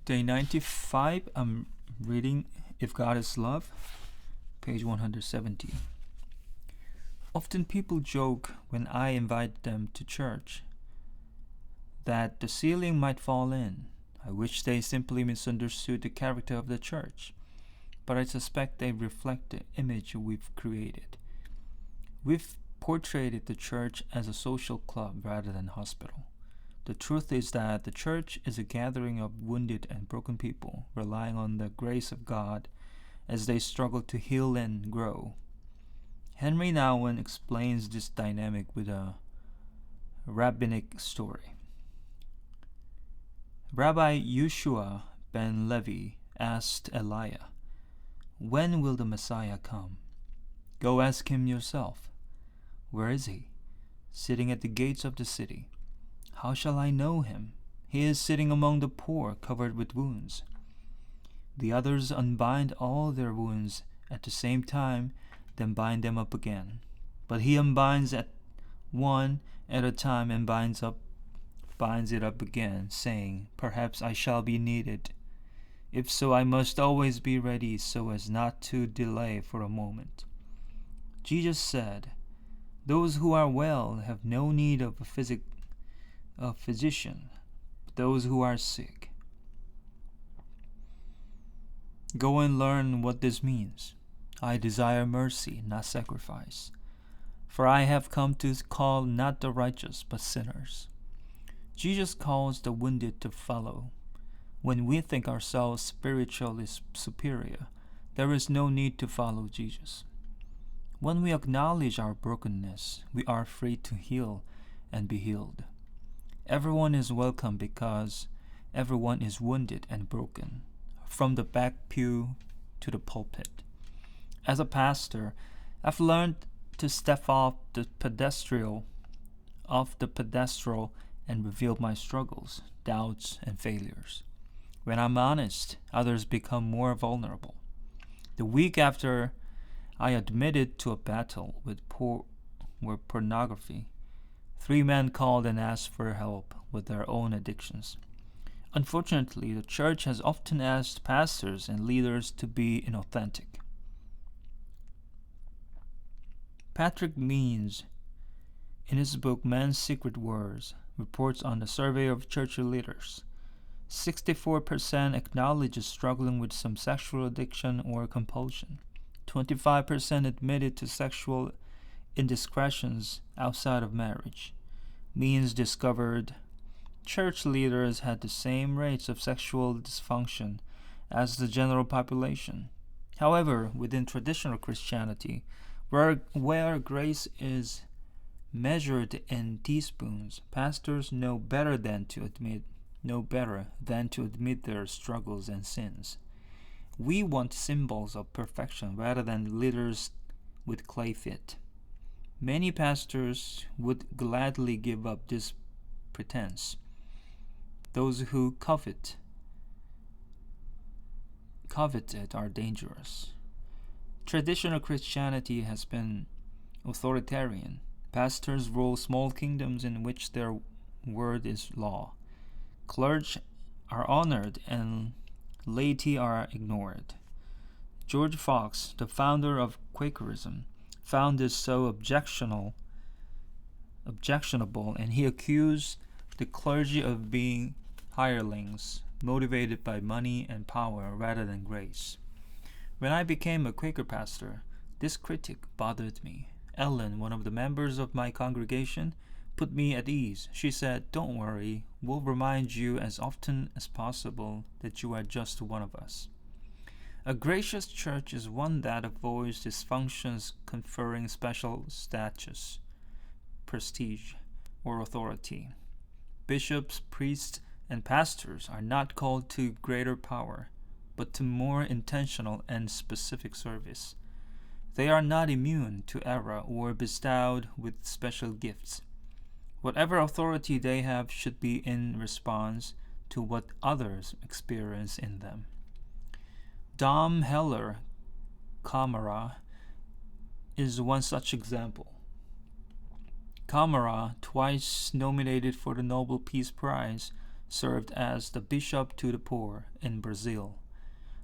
Day 95, I'm reading If God is Love, page 170. Often people joke when I invite them to church that the ceiling might fall in. I wish they simply misunderstood the character of the church, but I suspect they reflect the image we've created. We've portrayed the church as a social club rather than hospital. The truth is that the church is a gathering of wounded and broken people relying on the grace of God as they struggle to heal and grow. Henry Nouwen explains this dynamic with a rabbinic story. Rabbi Yeshua ben Levi asked Elijah, "When will the Messiah come?" "Go ask him yourself." "Where is he?" "Sitting at the gates of the city." "How shall I know him?" "He is sitting among the poor, covered with wounds." The others unbind all their wounds at the same time, then bind them up again. But he unbinds at one at a time and binds it up again, saying, "Perhaps I shall be needed. If so, I must always be ready so as not to delay for a moment." Jesus said, "Those who are well have no need of a physician, but those who are sick." Go and learn what this means. I desire mercy, not sacrifice. For I have come to call not the righteous, but sinners. Jesus calls the wounded to follow. When we think ourselves spiritually superior, there is no need to follow Jesus. When we acknowledge our brokenness, we are free to heal and be healed. Everyone is welcome because everyone is wounded and broken, from the back pew to the pulpit. As a pastor, I've learned to step off the pedestal and reveal my struggles, doubts, and failures. When I'm honest, others become more vulnerable. The week after I admitted to a battle with pornography, 3 men called and asked for help with their own addictions. Unfortunately, the church has often asked pastors and leaders to be inauthentic. Patrick Means, in his book Man's Secret Words, reports on the survey of church leaders. 64% acknowledges struggling with some sexual addiction or compulsion. 25% admitted to sexual indiscretions outside of marriage. Means discovered church leaders had the same rates of sexual dysfunction as the general population. However, within traditional Christianity, where grace is measured in teaspoons, pastors know better than to admit their struggles and sins. We want symbols of perfection rather than leaders with clay feet. Many pastors would gladly give up this pretense. Those who covet it are dangerous. Traditional Christianity has been authoritarian. Pastors rule small kingdoms in which their word is law. Clergy are honored and laity are ignored. George Fox, the founder of Quakerism, found this so objectionable, and he accused the clergy of being hirelings, motivated by money and power rather than grace. When I became a Quaker pastor, this critic bothered me. Ellen, one of the members of my congregation, put me at ease. She said, "Don't worry, we'll remind you as often as possible that you are just one of us." A gracious church is one that avoids dysfunctions conferring special status, prestige, or authority. Bishops, priests, and pastors are not called to greater power, but to more intentional and specific service. They are not immune to error or bestowed with special gifts. Whatever authority they have should be in response to what others experience in them. Dom Heller Camara is one such example. Camara, twice nominated for the Nobel Peace Prize, served as the bishop to the poor in Brazil.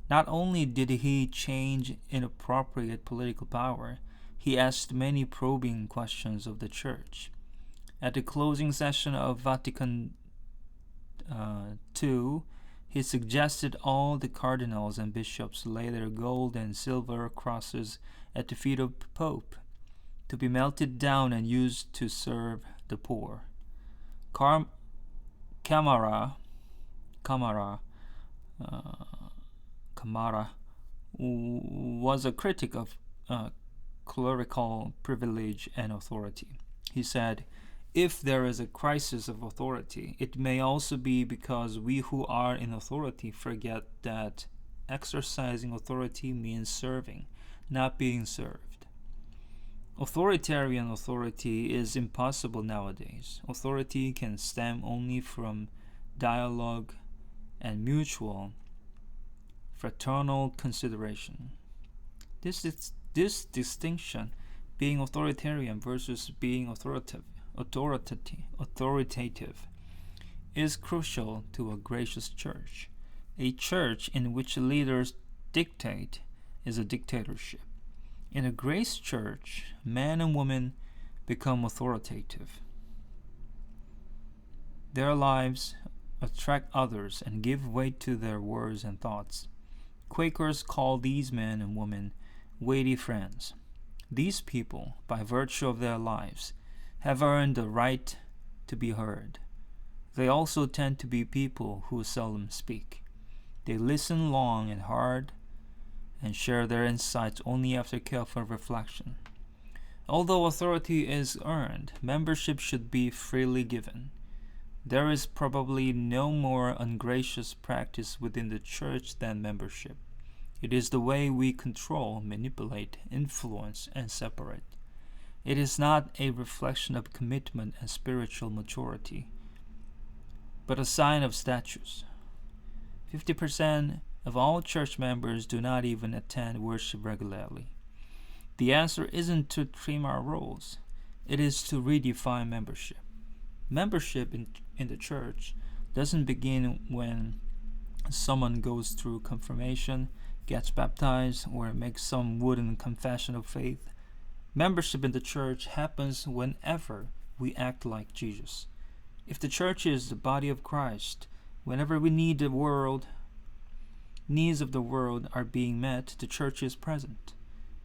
Not only did he change inappropriate political power, he asked many probing questions of the church. At the closing session of Vatican II, he suggested all the cardinals and bishops lay their gold and silver crosses at the feet of the Pope, to be melted down and used to serve the poor. Camara was a critic of clerical privilege and authority. He said, "If there is a crisis of authority, it may also be because we who are in authority forget that exercising authority means serving, not being served. Authoritarian authority is impossible nowadays. Authority can stem only from dialogue and mutual, fraternal consideration." This distinction, being authoritarian versus being authoritative, is crucial to a gracious church. A church in which leaders dictate is a dictatorship. In a grace church, men and women become authoritative. Their lives attract others and give weight to their words and thoughts. Quakers call these men and women weighty friends. These people, by virtue of their lives, have earned the right to be heard. They also tend to be people who seldom speak. They listen long and hard and share their insights only after careful reflection. Although authority is earned, membership should be freely given. There is probably no more ungracious practice within the church than membership. It is the way we control, manipulate, influence, and separate. It is not a reflection of commitment and spiritual maturity, but a sign of status. 50% of all church members do not even attend worship regularly. The answer isn't to trim our roles. It is to redefine membership. Membership in the church doesn't begin when someone goes through confirmation, gets baptized, or makes some wooden confession of faith. Membership in the church happens whenever we act like Jesus. If the church is the body of Christ, whenever we needs of the world are being met, the church is present.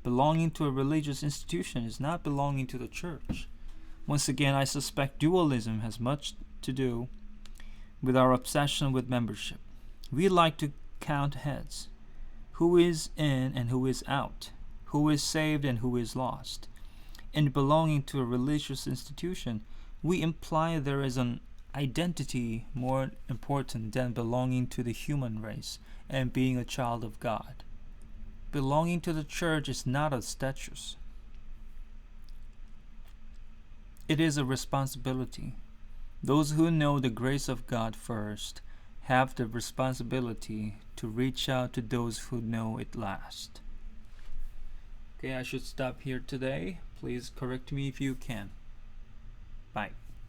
Belonging to a religious institution is not belonging to the church. Once again, I suspect dualism has much to do with our obsession with membership. We like to count heads. Who is in and who is out? Who is saved and who is lost? In belonging to a religious institution, we imply there is an identity more important than belonging to the human race and being a child of God. Belonging to the church is not a status. It is a responsibility. Those who know the grace of God first have the responsibility to reach out to those who know it last. Okay, I should stop here today. Please correct me if you can. Bye.